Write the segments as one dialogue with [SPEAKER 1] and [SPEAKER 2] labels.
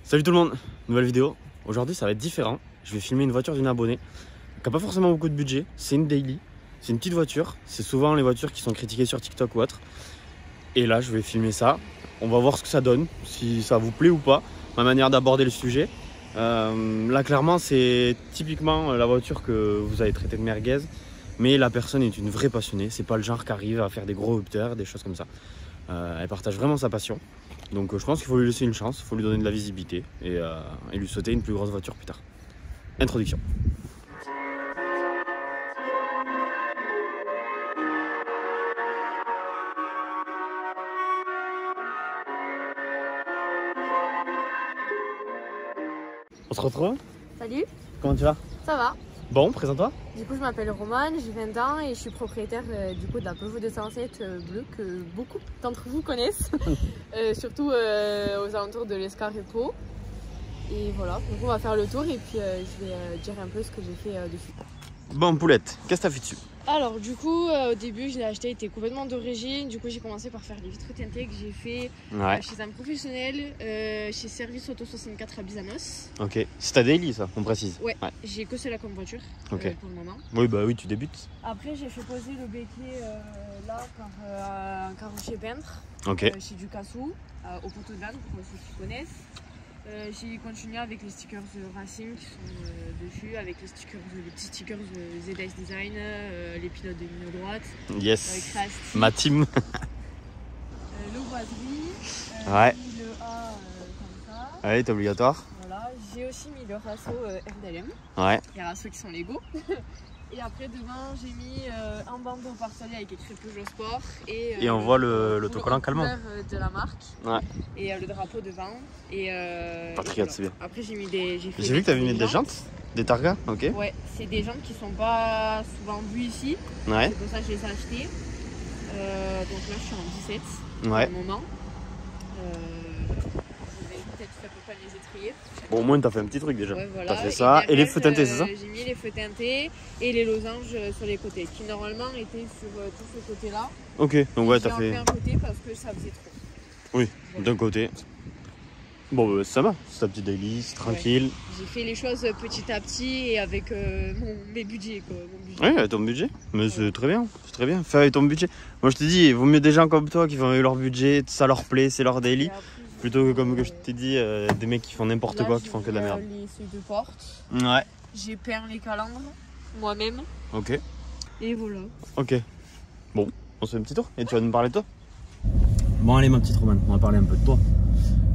[SPEAKER 1] Salut tout le monde, nouvelle vidéo. Aujourd'hui ça va être différent. Je vais filmer une voiture d'une abonnée qui n'a pas forcément beaucoup de budget. C'est une daily, c'est une petite voiture. C'est souvent les voitures qui sont critiquées sur TikTok ou autre. Et là je vais filmer ça. On va voir ce que ça donne, si ça vous plaît ou pas, ma manière d'aborder le sujet. Là clairement c'est typiquement la voiture que vous avez traitée de merguez. Mais la personne est une vraie passionnée. C'est pas le genre qui arrive à faire des gros opteurs, des choses comme ça. Elle partage vraiment sa passion. Donc je pense qu'il faut lui laisser une chance, il faut lui donner de la visibilité et lui souhaiter une plus grosse voiture plus tard. Introduction. On se retrouve?
[SPEAKER 2] Salut,
[SPEAKER 1] Comment tu vas?
[SPEAKER 2] ça va?
[SPEAKER 1] Bon, présente-toi.
[SPEAKER 2] Du coup, je m'appelle Romane, j'ai 20 ans et je suis propriétaire du coup de la Peugeot 207 bleue que beaucoup d'entre vous connaissent, surtout aux alentours de l'Escar et Pau. Et voilà, donc on va faire le tour et puis je vais dire un peu ce que j'ai fait dessus.
[SPEAKER 1] Bon, Poulette, qu'est-ce que t'as fait dessus?
[SPEAKER 2] Alors du coup, au début, je l'ai acheté, il était complètement d'origine. Du coup, j'ai commencé par faire les vitres teintées que j'ai fait chez un professionnel, chez Service Auto 64 à Bizanos.
[SPEAKER 1] Ok, c'est ta daily ça, on précise.
[SPEAKER 2] Ouais. J'ai que cela comme voiture pour le moment.
[SPEAKER 1] Oui, bah oui, tu débutes.
[SPEAKER 2] Après, j'ai fait poser le béquet là par un carrossier peintre chez Ducassou, au poteau de vanne pour ceux qui connaissent. J'ai continué avec les stickers Racing qui sont dessus, avec les petits stickers ZS Design, les pilotes de ligne droite.
[SPEAKER 1] Yes,
[SPEAKER 2] Crasti,
[SPEAKER 1] ma team.
[SPEAKER 2] le boiserie, le A comme ça.
[SPEAKER 1] Ouais, c'est obligatoire.
[SPEAKER 2] Voilà. J'ai aussi mis le rasso RDLM, les rassos qui sont légaux. Et après devant j'ai mis un bandeau partagé avec écrit Peugeot Sport et
[SPEAKER 1] on voit l'autocollant calmant
[SPEAKER 2] de la marque et le drapeau devant et
[SPEAKER 1] Patriote, c'est bien.
[SPEAKER 2] Après j'ai mis des
[SPEAKER 1] J'ai vu que tu avais mis des jantes, des targas, ok.
[SPEAKER 2] Ouais, c'est des jantes qui sont pas souvent vues ici.
[SPEAKER 1] Ouais.
[SPEAKER 2] C'est pour ça que je les ai achetées. Donc là je suis en 17 pour le moment. Je vais peut-être faire à peu près les étriers.
[SPEAKER 1] Bon, au moins t'as fait un petit truc déjà.
[SPEAKER 2] Ouais, voilà.
[SPEAKER 1] T'as fait ça et les feux teintés, c'est ça?
[SPEAKER 2] J'ai mis les feux teintés et les losanges sur les côtés qui normalement étaient sur tout ce côté là.
[SPEAKER 1] Ok, donc ouais, t'as fait
[SPEAKER 2] un côté parce que ça faisait trop.
[SPEAKER 1] Oui, d'un côté. Bon, bah, ça va, c'est ta petite daily, c'est tranquille.
[SPEAKER 2] J'ai fait les choses petit à petit et avec mes budgets quoi.
[SPEAKER 1] Oui, avec ton budget. Mais c'est très bien, c'est très bien. Fais avec ton budget. Moi je te dis, il vaut mieux des gens comme toi qui font avec leur budget, ça leur plaît, c'est leur daily. Plutôt que comme que je t'ai dit, des mecs qui font n'importe quoi, qui font que de la merde.
[SPEAKER 2] Les seuils de porte.
[SPEAKER 1] Ouais.
[SPEAKER 2] J'ai peint les calandres moi-même.
[SPEAKER 1] Ok.
[SPEAKER 2] Et voilà.
[SPEAKER 1] Ok. Bon, on se fait un petit tour et tu vas nous parler de toi. Bon allez ma petite Romane, on va parler un peu de toi.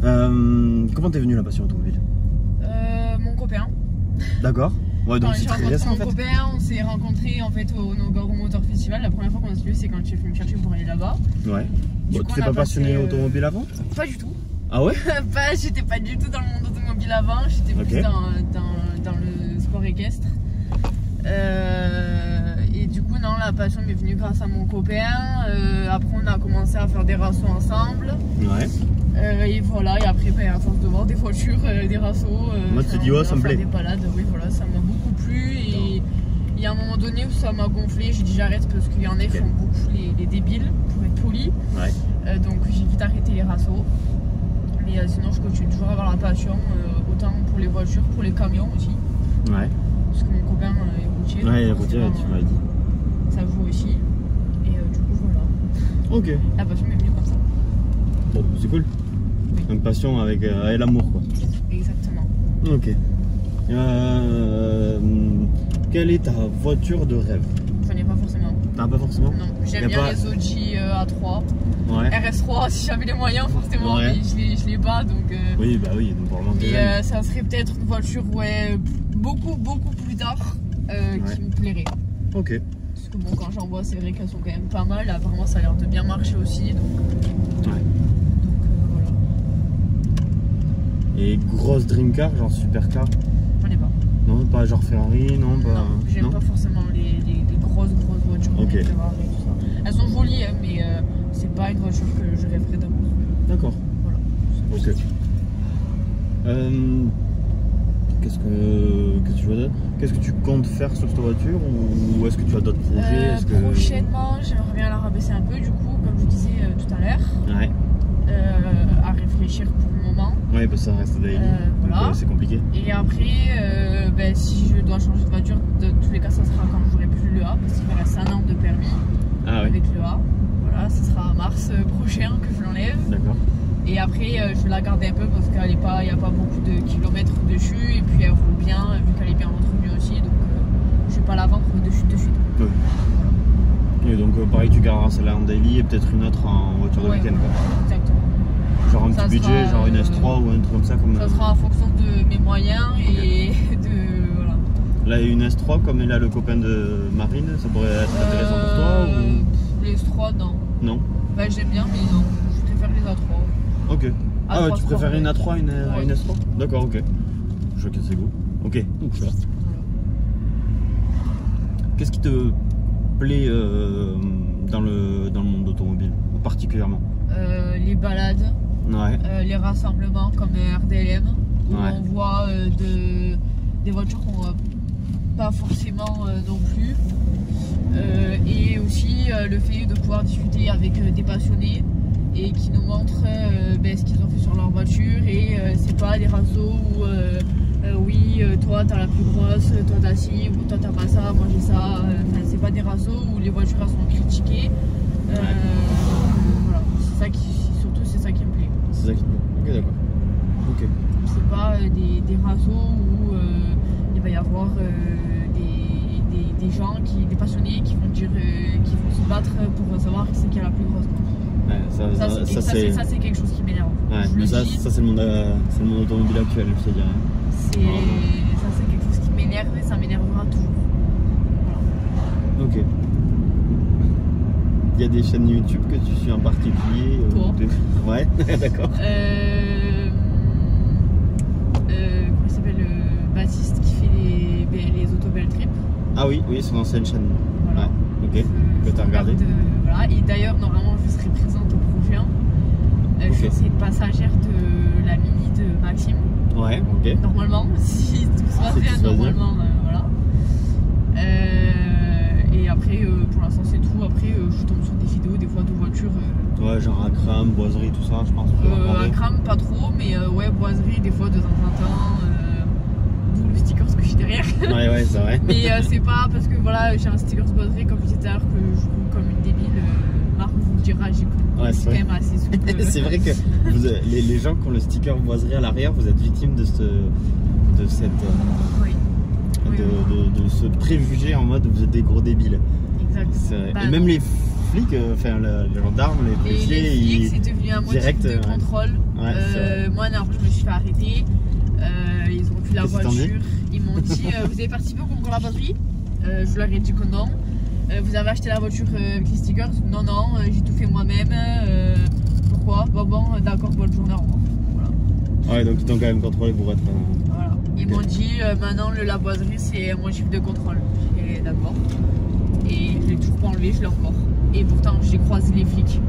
[SPEAKER 1] Comment t'es venue la passion automobile?
[SPEAKER 2] Mon copain.
[SPEAKER 1] D'accord. Ouais, donc c'est très récent en fait.
[SPEAKER 2] Mon copain, on s'est rencontrés en fait au Nogaro Motor Festival. La première fois qu'on s'est vu, c'est quand tu es venu me chercher pour aller là-bas.
[SPEAKER 1] Ouais. Bon, tu t'es pas passionné automobile avant?
[SPEAKER 2] Pas du tout.
[SPEAKER 1] Ah ouais?
[SPEAKER 2] J'étais pas du tout dans le monde automobile avant, j'étais plus dans le sport équestre. Et du coup, non, la passion m'est venue grâce à mon copain. Après, on a commencé à faire des rassos ensemble.
[SPEAKER 1] Ouais.
[SPEAKER 2] Et voilà, et après, à force de voir des voitures, des rassos,
[SPEAKER 1] moi, tu te dis, ouais, ça me plaît.
[SPEAKER 2] Des balades, oui, voilà, ça m'a beaucoup plu. Et il y a un moment donné où ça m'a gonflé, j'ai dit j'arrête parce qu'il y en a qui font beaucoup les débiles, pour être poli. Ouais. Donc, j'ai vite arrêté les rassos. Mais sinon, je continue toujours à avoir la passion, autant pour les voitures, pour les camions aussi. Ouais. Parce que mon copain est routier.
[SPEAKER 1] Ouais, il est routier, tu m'avais dit.
[SPEAKER 2] Ça joue aussi. Et du coup, voilà.
[SPEAKER 1] Ok.
[SPEAKER 2] La passion m'est venue comme ça.
[SPEAKER 1] Bon, c'est cool. Oui. Une passion avec l'amour, quoi.
[SPEAKER 2] Exactement.
[SPEAKER 1] Ok. Quelle est ta voiture de rêve?
[SPEAKER 2] J'en ai pas forcément.
[SPEAKER 1] T'en as pas forcément?
[SPEAKER 2] Non, j'aime bien les Audi A3.
[SPEAKER 1] Ouais.
[SPEAKER 2] RS3 si j'avais les moyens forcément, mais je l'ai pas donc.
[SPEAKER 1] Oui, bah oui, donc pour le moment.
[SPEAKER 2] Mais ça serait peut-être une voiture beaucoup plus tard qui me plairait.
[SPEAKER 1] Ok.
[SPEAKER 2] Parce que bon, quand j'en vois, c'est vrai qu'elles sont quand même pas mal. Apparemment, ça a l'air de bien marcher aussi. Donc,
[SPEAKER 1] ouais.
[SPEAKER 2] Voilà.
[SPEAKER 1] Et grosse dream car, genre super car?
[SPEAKER 2] J'en ai pas.
[SPEAKER 1] Non, pas genre Ferrari, non pas.
[SPEAKER 2] Non, j'aime pas forcément les grosses voitures.
[SPEAKER 1] Ok.
[SPEAKER 2] Ferrari, tout ça. Elles sont jolies, hein, mais c'est pas une voiture que je rêverais d'avoir.
[SPEAKER 1] D'accord.
[SPEAKER 2] Voilà.
[SPEAKER 1] Ok. Qu'est-ce que tu comptes faire sur cette voiture ou est-ce que tu as d'autres projets?
[SPEAKER 2] Prochainement, j'aimerais bien la rabaisser un peu, du coup, comme je disais tout à l'heure.
[SPEAKER 1] Ouais.
[SPEAKER 2] À réfléchir pour moment.
[SPEAKER 1] Ouais, parce que ça reste daily.
[SPEAKER 2] Voilà.
[SPEAKER 1] C'est compliqué.
[SPEAKER 2] Et après, si je dois changer de voiture, de tous les cas, ça sera quand j'aurai plus le A, parce qu'il me reste 1 an de permis avec le A. Voilà, ce sera en mars prochain que je l'enlève.
[SPEAKER 1] D'accord.
[SPEAKER 2] Et après, je vais la garder un peu parce qu'il n'y a pas beaucoup de kilomètres dessus. Et puis elle roule bien, vu qu'elle est bien entretenue aussi. Donc je ne vais pas la vendre de suite.
[SPEAKER 1] Ouais. Et donc pareil, tu garderas celle-là en daily et peut-être une autre en voiture de week-end.
[SPEAKER 2] Exactement.
[SPEAKER 1] Genre un petit budget, genre une S3 ou un truc comme ça.
[SPEAKER 2] Ça sera en fonction de mes moyens et de... Voilà.
[SPEAKER 1] Là, une S3 comme il a le copain de Marine, ça pourrait être intéressant pour toi ou...
[SPEAKER 2] Les S3, non.
[SPEAKER 1] Non.
[SPEAKER 2] Bah, j'aime bien, mais non. Je préfère les A3.
[SPEAKER 1] Ok. Ah ouais, tu préfères une A3 une S3? D'accord, ok. Je vois que c'est goût. Ok. Voilà. Qu'est-ce qui te plaît dans le monde automobile, particulièrement?
[SPEAKER 2] Les balades.
[SPEAKER 1] Ouais.
[SPEAKER 2] Les rassemblements comme RDLM, où on voit des voitures qu'on voit pas forcément non plus. Et aussi le fait de pouvoir discuter avec des passionnés et qui nous montrent ce qu'ils ont fait sur leur voiture. Et c'est pas des razos où oui, toi t'as la plus grosse, toi t'as ci, ou toi t'as pas ça, moi j'ai ça. C'est pas des razos où les voitures elles sont critiquées. Voilà, c'est ça qui me plaît.
[SPEAKER 1] C'est ça qui te plaît. Ok, d'accord. Ok.
[SPEAKER 2] C'est pas des razos où il va y avoir des gens, des passionnés qui vont se battre pour savoir qui c'est qui a la plus grosse.
[SPEAKER 1] Ouais,
[SPEAKER 2] ça c'est quelque chose qui m'énerve.
[SPEAKER 1] Ouais, mais ça c'est le monde automobile actuel, je te dirais.
[SPEAKER 2] Ça c'est quelque chose qui m'énerve et ça m'énervera toujours. Voilà.
[SPEAKER 1] Ok. Il y a des chaînes YouTube que tu suis en particulier?
[SPEAKER 2] Toi.
[SPEAKER 1] Ouais, d'accord.
[SPEAKER 2] Comment il s'appelle, Baptiste qui fait les Autobell Trip.
[SPEAKER 1] Ah oui, son ancienne chaîne.
[SPEAKER 2] Voilà.
[SPEAKER 1] Ouais, ok. Que t'as regardé.
[SPEAKER 2] Voilà. Et d'ailleurs, normalement, je serai présente au prochain. Je suis passagère de la Mini de Maxime.
[SPEAKER 1] Ouais, ok.
[SPEAKER 2] Normalement, si tout se passe bien, normalement, voilà. Et après, pour l'instant, c'est tout. Après, je tombe sur des vidéos, des fois de voitures.
[SPEAKER 1] Ouais, genre à Cram, boiserie, tout ça, je pense.
[SPEAKER 2] À Cram, pas trop, mais ouais, boiserie, des fois de temps en temps. D'où le sticker que j'ai derrière.
[SPEAKER 1] Ouais, c'est vrai.
[SPEAKER 2] Mais c'est pas parce que voilà, j'ai un sticker boiserie, comme je disais tout à l'heure, que je roule comme une débile. Marc vous le dira, j'ai c'est quand même assez souple.
[SPEAKER 1] C'est vrai que les gens qui ont le sticker boiserie à l'arrière, vous êtes victimes de ce préjugé en mode vous êtes des gros débiles.
[SPEAKER 2] Exact.
[SPEAKER 1] Et même les flics, les gendarmes, les policiers,
[SPEAKER 2] les flics, c'est devenu un motif de contrôle. Moi, je me suis fait arrêter. Ils ont vu la voiture. Ils m'ont dit vous avez participé au concours de la boiserie? Je leur ai dit que non. Vous avez acheté la voiture avec les stickers? Non, j'ai tout fait moi-même. Pourquoi? Bon, d'accord, bonne journée, au revoir. Voilà.
[SPEAKER 1] Ouais, donc ils t'ont quand même contrôlé pour être.
[SPEAKER 2] Voilà. Ils m'ont dit maintenant la boiserie c'est un motif de contrôle. J'ai d'accord. Et je l'ai toujours pas enlevé, je l'ai encore. Et pourtant j'ai croisé les flics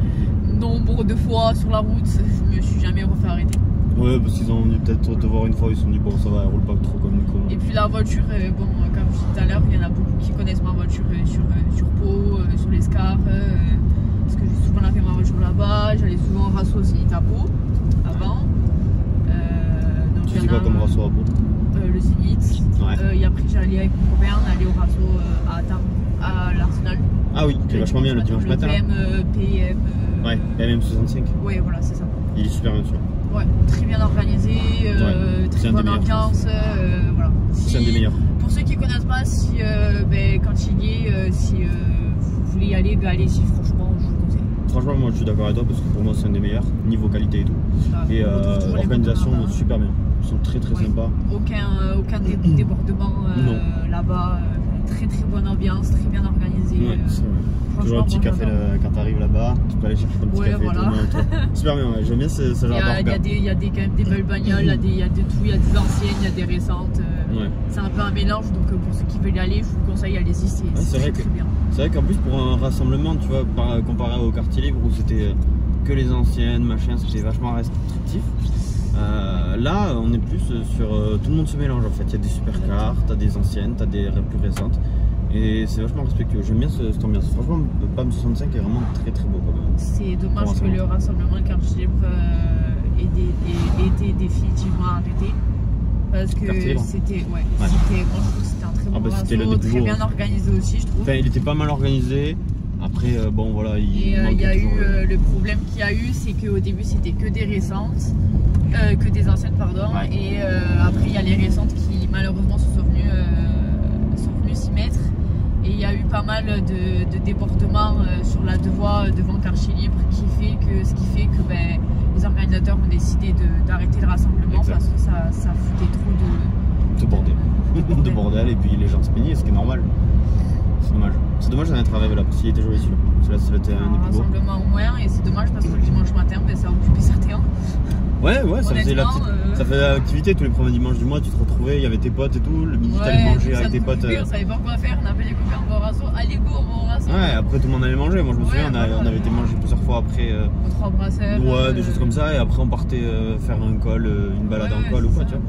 [SPEAKER 2] nombre de fois sur la route, je me suis jamais refait arrêter.
[SPEAKER 1] Ouais, parce qu'ils ont dû peut-être te voir une fois, ils se sont dit bon ça va, elle roule pas trop comme une con.
[SPEAKER 2] Et puis la voiture, bon comme je disais tout à l'heure, il y en a beaucoup qui connaissent ma voiture sur Pau, sur l'Escar, parce que j'ai souvent lavé ma voiture là-bas, j'allais souvent en rasso aussi à Pau avant. Donc
[SPEAKER 1] tu fais quoi comme rasso à Pau?
[SPEAKER 2] Le Zénith. Ouais. Et après j'allais avec mon copain, on allait au rasso à l'Arsenal.
[SPEAKER 1] Ah oui, c'est vachement bien le dimanche matin.
[SPEAKER 2] PM.
[SPEAKER 1] Ouais, PM65.
[SPEAKER 2] Ouais, voilà, c'est ça.
[SPEAKER 1] Il est super bien sûr.
[SPEAKER 2] Ouais, très bien organisé, très bonne ambiance. Voilà.
[SPEAKER 1] C'est un des meilleurs.
[SPEAKER 2] Pour ceux qui ne connaissent pas, quand il y est, si vous voulez y aller, allez-y, franchement, je vous le conseille.
[SPEAKER 1] Franchement, moi je suis d'accord avec toi parce que pour moi c'est un des meilleurs, niveau qualité et tout. Et organisation, super bien. Ils sont très sympas.
[SPEAKER 2] Aucun débordement là-bas. Très bonne ambiance, très bien organisé.
[SPEAKER 1] Ouais, toujours un petit café quand tu arrives là-bas, tu peux aller chercher ton petit café.
[SPEAKER 2] Voilà.
[SPEAKER 1] Super bien, j'aime bien ce genre d'orga.
[SPEAKER 2] Il y a quand même des belles bagnoles, il y a de tout, il y a des anciennes, il y a des récentes. C'est un peu un mélange, donc pour ceux qui veulent y aller, je vous conseille, allez-y, c'est très bien. C'est
[SPEAKER 1] vrai qu'en plus pour un rassemblement, tu vois, comparé au quartier libre où c'était que les anciennes, machin, c'était vachement restrictif. Là, on est plus sur tout le monde se mélange en fait. Il y a des supercars, t'as des anciennes, t'as des plus récentes, et c'est vachement respectueux. J'aime bien cette ambiance. Franchement, le PAM 65 est vraiment très beau quand même.
[SPEAKER 2] C'est dommage que le rassemblement quartier libre été définitivement arrêté. Parce que c'était moi je trouve que c'était un très bon rasso, très bien organisé aussi, je trouve.
[SPEAKER 1] Enfin, il était pas mal organisé. Après, bon voilà, il y
[SPEAKER 2] a eu le problème qu'il y a eu, c'est qu'au début c'était que des récentes, que des anciennes, pardon. Et après il y a les récentes qui malheureusement sont venues s'y mettre. Et il y a eu pas mal de débordements sur la voie devant Quartier Libre, ce qui fait que les organisateurs ont décidé d'arrêter le rassemblement parce que ça foutait trop
[SPEAKER 1] de bordel. De bordel, et puis les gens se plaignaient, ce qui est normal. C'est dommage. C'est dommage d'en être arrivé là, parce qu'il était joli celui-là. C'est le terrain des plus beaux.
[SPEAKER 2] Rassemblement au moins, et c'est dommage parce que le dimanche matin, ça a occupé certains.
[SPEAKER 1] Ouais, ça faisait ça faisait l'activité tous les premiers dimanches du mois, tu te retrouvais, il y avait tes potes et tout, le midi t'allais manger avec tes potes.
[SPEAKER 2] On savait pas quoi faire, on appelait les copains, on va au rasso, allez go, on va au rasso.
[SPEAKER 1] Ouais, après tout le monde allait manger, moi je me souviens, on avait été manger plusieurs fois après.
[SPEAKER 2] Aux 3 brasseurs.
[SPEAKER 1] Ouais, des choses comme ça, et après on partait faire un call, une balade en call ou quoi, tu vois.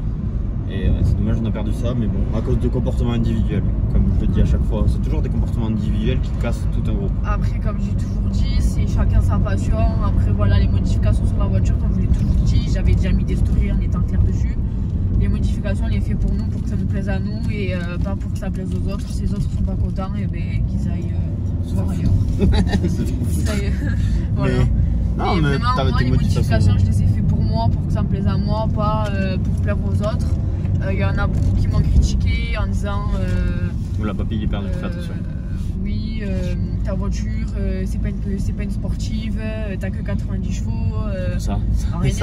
[SPEAKER 1] Et c'est dommage, on a perdu ça, mais bon, à cause de comportements individuels, comme je le dis à chaque fois, c'est toujours des comportements individuels qui cassent tout un groupe.
[SPEAKER 2] Après, comme j'ai toujours dit, c'est chacun sa passion. Après, voilà, les modifications sur la voiture, comme je l'ai toujours dit, j'avais déjà mis des stories en étant clair dessus. Les modifications, on les fait pour nous, pour que ça nous plaise à nous et pas pour que ça plaise aux autres. Si les autres sont pas contents, et qu'ils aillent voir ailleurs. Voilà.
[SPEAKER 1] Non, mais
[SPEAKER 2] vraiment, moi, les modifications, je les ai fait pour moi, pour que ça me plaise à moi, pas pour plaire aux autres. Il y en a beaucoup qui m'ont critiqué en disant
[SPEAKER 1] la papille est perdue, fais attention.
[SPEAKER 2] Oui, ta voiture, c'est pas une sportive, t'as que 90 chevaux.
[SPEAKER 1] Ça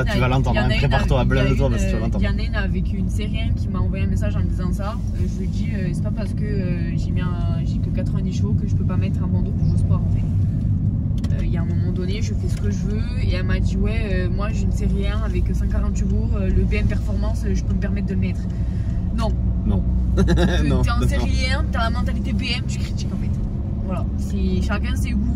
[SPEAKER 1] tu vas l'entendre, prépare-toi à blague de toi parce que tu vas l'entendre.
[SPEAKER 2] Il y en a une avec une Sérien qui m'a envoyé un message en me disant ça. Je lui ai dit, c'est pas parce que j'ai que 90 chevaux que je peux pas mettre un bandeau pour jouer au sport en fait. Il y a un moment donné, je fais ce que je veux et elle m'a dit moi j'ai une série 1 avec 140 chevaux, le BM Performance, je peux me permettre de le mettre. Non. T'es en série 1, t'as la mentalité BM, tu critiques en fait. Voilà, chacun ses goûts.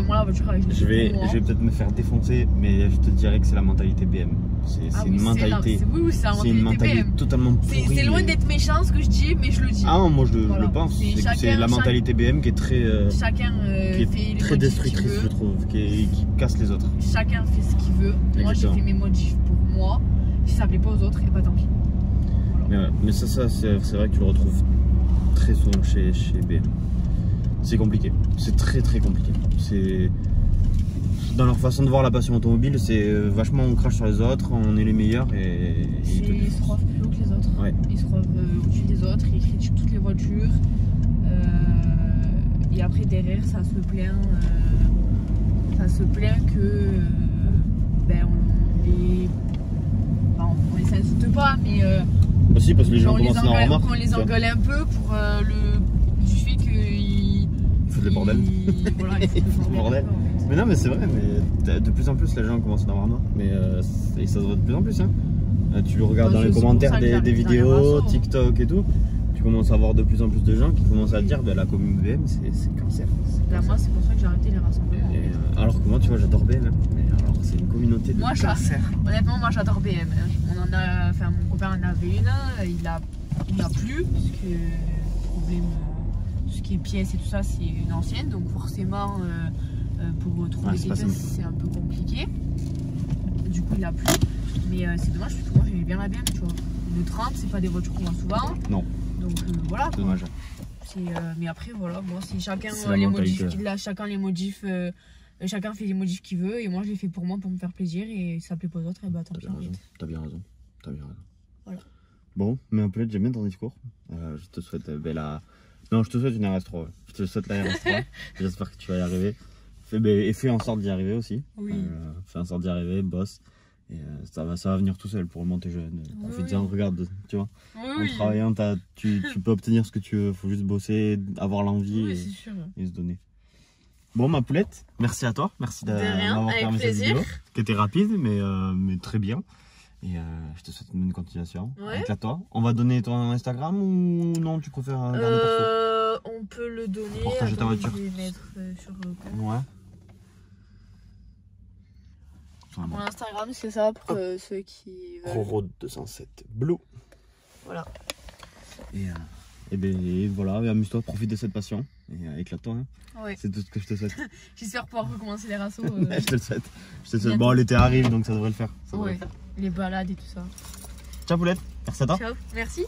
[SPEAKER 2] Moi la voiture avec
[SPEAKER 1] je vais peut-être me faire défoncer, mais je te dirais que c'est la mentalité BM. C'est une mentalité. C'est une mentalité BM. Totalement pourrie.
[SPEAKER 2] C'est loin d'être méchant ce que je dis, mais je le dis.
[SPEAKER 1] Ah non, moi je le pense. C'est la mentalité BM qui est très.
[SPEAKER 2] Chacun
[SPEAKER 1] fait très destructrice, je trouve, qui casse les autres.
[SPEAKER 2] Chacun fait ce qu'il veut. Exactement. Moi j'ai fait mes modifs pour moi. Si ça plaît pas aux autres, et pas tant pis.
[SPEAKER 1] Voilà. Mais ça c'est vrai que tu le retrouves très souvent chez BM. C'est compliqué, c'est très compliqué. C'est dans leur façon de voir la passion automobile, c'est vachement on crache sur les autres, on est les meilleurs et
[SPEAKER 2] ils se croient plus haut que les autres.
[SPEAKER 1] Ouais.
[SPEAKER 2] Ils se croient au-dessus des autres, ils critiquent toutes les voitures. Et après derrière ça se plaint que on les insulte pas, mais
[SPEAKER 1] aussi parce que les gens commencent à en avoir marre.
[SPEAKER 2] On les engueule un peu pour du fait qu'ils
[SPEAKER 1] foutent le bordel.
[SPEAKER 2] Voilà, ils foutent le bordel.
[SPEAKER 1] Mais non, mais c'est vrai, mais de plus en plus les gens commencent à en avoir marre. Mais et ça se voit de plus en plus. Hein. Tu regardes dans les commentaires des vidéos, TikTok et tout. Tu commences à avoir de plus en plus de gens qui commencent à dire la commune BM c'est cancer.
[SPEAKER 2] Moi c'est pour ça que j'ai arrêté les rassemblements.
[SPEAKER 1] Alors que moi tu vois j'adore BM. Alors c'est une communauté de cancer.
[SPEAKER 2] Honnêtement moi j'adore BM. Mon copain en avait une, il a plus parce que problème tout ce qui est pièces et tout ça c'est une ancienne donc forcément pour trouver des pièces c'est un peu compliqué. Du coup il a plus. Mais c'est dommage parce que moi j'aimais bien la BM tu vois. Le 30 c'est pas des voitures qu'on voit souvent.
[SPEAKER 1] Non.
[SPEAKER 2] Donc voilà.
[SPEAKER 1] C'est dommage.
[SPEAKER 2] Mais après voilà, moi si chacun les modifs qu'il a, chacun fait les modifs qu'il veut et moi je les fais pour moi pour me faire plaisir et ça plaît pas aux autres et tant pis.
[SPEAKER 1] T'as bien raison.
[SPEAKER 2] Voilà.
[SPEAKER 1] Bon, mais un peu j'aime bien ton discours. Je te souhaite Non, je te souhaite une RS3. Ouais. Je te souhaite la RS3. J'espère que tu vas y arriver. Fais en sorte d'y arriver aussi.
[SPEAKER 2] Oui.
[SPEAKER 1] Fais en sorte d'y arriver, bosse. Et ça va venir tout seul pour monter jeune. Profite-en, regarde, tu vois. En travaillant, tu peux obtenir ce que tu veux. Faut juste bosser, avoir l'envie et se donner. Bon, ma poulette, merci à toi. Merci d'avoir permis cette vidéo. Qui était rapide, mais très bien. Et je te souhaite une bonne continuation. Éclate-toi. On va donner ton Instagram ou non, tu préfères garder perso?
[SPEAKER 2] On peut le donner.
[SPEAKER 1] Partager ta voiture.
[SPEAKER 2] Je vais mettre sur le compte.
[SPEAKER 1] Ouais.
[SPEAKER 2] Mon Instagram, c'est ça pour ceux qui veulent.
[SPEAKER 1] Roro 207 Blue.
[SPEAKER 2] Voilà.
[SPEAKER 1] Et Et ben voilà, amuse-toi, profite de cette passion et éclate-toi. Hein.
[SPEAKER 2] Ouais.
[SPEAKER 1] C'est tout ce que je te souhaite.
[SPEAKER 2] J'espère pouvoir recommencer les rassos.
[SPEAKER 1] Je te le souhaite. Bon, l'été arrive donc ça devrait le faire.
[SPEAKER 2] Ouais, les balades et tout ça.
[SPEAKER 1] Ciao Poulette, merci à toi.
[SPEAKER 2] Ciao, merci.